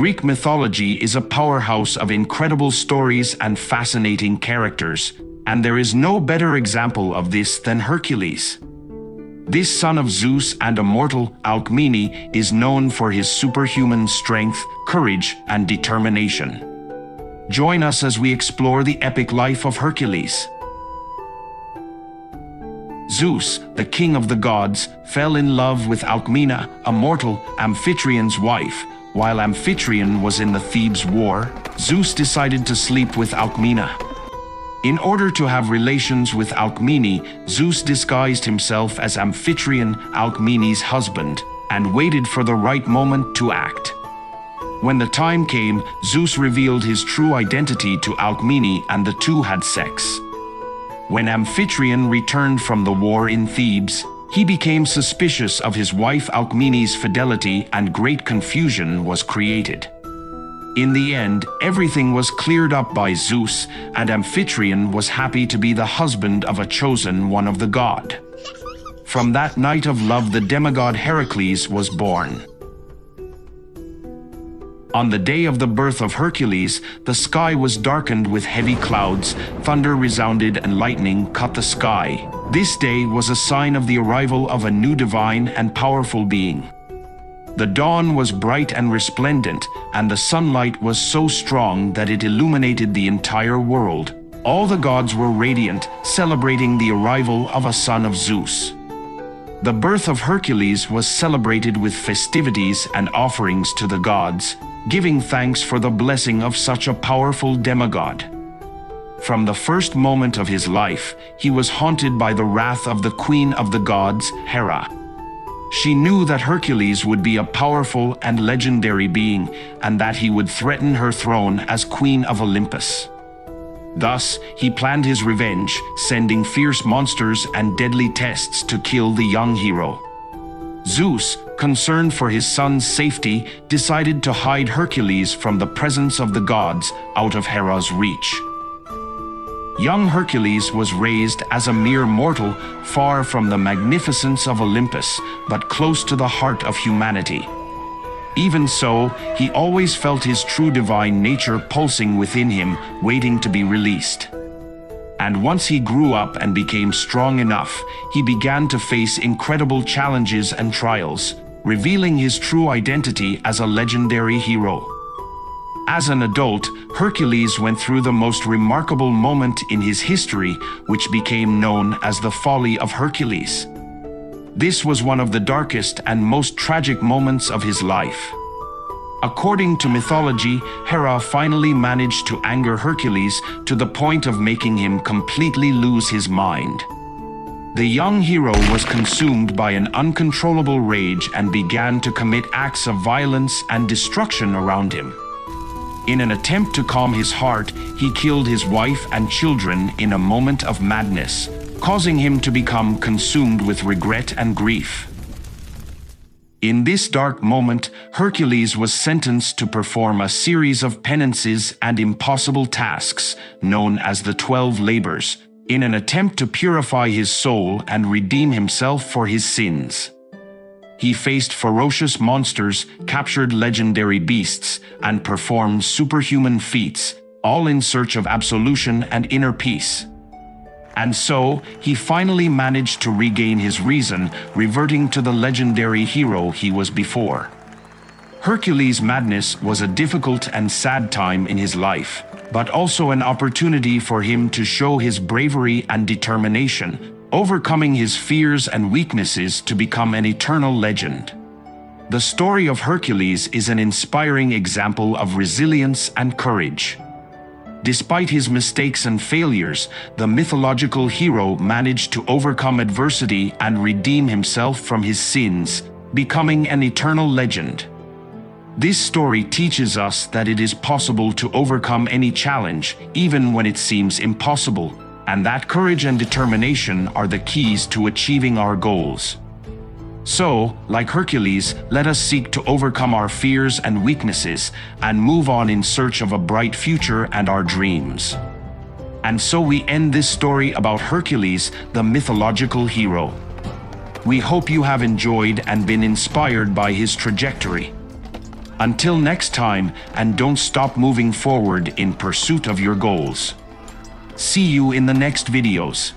Greek mythology is a powerhouse of incredible stories and fascinating characters, and there is no better example of this than Hercules. This son of Zeus and immortal Alcmene is known for his superhuman strength, courage, and determination. Join us as we explore the epic life of Hercules. Zeus, the king of the gods, fell in love with Alcmene, a mortal, Amphitrion's wife. While Amphitryon was in the Thebes war, Zeus decided to sleep with Alcmene. In order to have relations with Alcmene, Zeus disguised himself as Amphitryon, Alcmene's husband, and waited for the right moment to act. When the time came, Zeus revealed his true identity to Alcmene and the two had sex. When Amphitryon returned from the war in Thebes, he became suspicious of his wife Alcmene's fidelity and great confusion was created. In the end, everything was cleared up by Zeus, and Amphitryon was happy to be the husband of a chosen one of the god. From that night of love, the demigod Hercules was born. On the day of the birth of Hercules, the sky was darkened with heavy clouds, thunder resounded and lightning cut the sky. This day was a sign of the arrival of a new divine and powerful being. The dawn was bright and resplendent, and the sunlight was so strong that it illuminated the entire world. All the gods were radiant, celebrating the arrival of a son of Zeus. The birth of Hercules was celebrated with festivities and offerings to the gods, giving thanks for the blessing of such a powerful demigod. From the first moment of his life, he was haunted by the wrath of the queen of the gods, Hera. She knew that Hercules would be a powerful and legendary being, and that he would threaten her throne as queen of Olympus. Thus, he planned his revenge, sending fierce monsters and deadly tests to kill the young hero. Zeus, concerned for his son's safety, decided to hide Hercules from the presence of the gods out of Hera's reach. Young Hercules was raised as a mere mortal, far from the magnificence of Olympus, but close to the heart of humanity. Even so, he always felt his true divine nature pulsing within him, waiting to be released. And once he grew up and became strong enough, he began to face incredible challenges and trials, revealing his true identity as a legendary hero. As an adult, Hercules went through the most remarkable moment in his history, which became known as the Folly of Hercules. This was one of the darkest and most tragic moments of his life. According to mythology, Hera finally managed to anger Hercules to the point of making him completely lose his mind. The young hero was consumed by an uncontrollable rage and began to commit acts of violence and destruction around him. In an attempt to calm his heart, he killed his wife and children in a moment of madness, causing him to become consumed with regret and grief. In this dark moment, Hercules was sentenced to perform a series of penances and impossible tasks, known as the 12 labors, in an attempt to purify his soul and redeem himself for his sins. He faced ferocious monsters, captured legendary beasts, and performed superhuman feats, all in search of absolution and inner peace. And so, he finally managed to regain his reason, reverting to the legendary hero he was before. Hercules' madness was a difficult and sad time in his life, but also an opportunity for him to show his bravery and determination, overcoming his fears and weaknesses to become an eternal legend. The story of Hercules is an inspiring example of resilience and courage. Despite his mistakes and failures, the mythological hero managed to overcome adversity and redeem himself from his sins, becoming an eternal legend. This story teaches us that it is possible to overcome any challenge, even when it seems impossible, and that courage and determination are the keys to achieving our goals. So, like Hercules, let us seek to overcome our fears and weaknesses and move on in search of a bright future and our dreams. And so we end this story about Hercules, the mythological hero. We hope you have enjoyed and been inspired by his trajectory. Until next time, and don't stop moving forward in pursuit of your goals. See you in the next videos.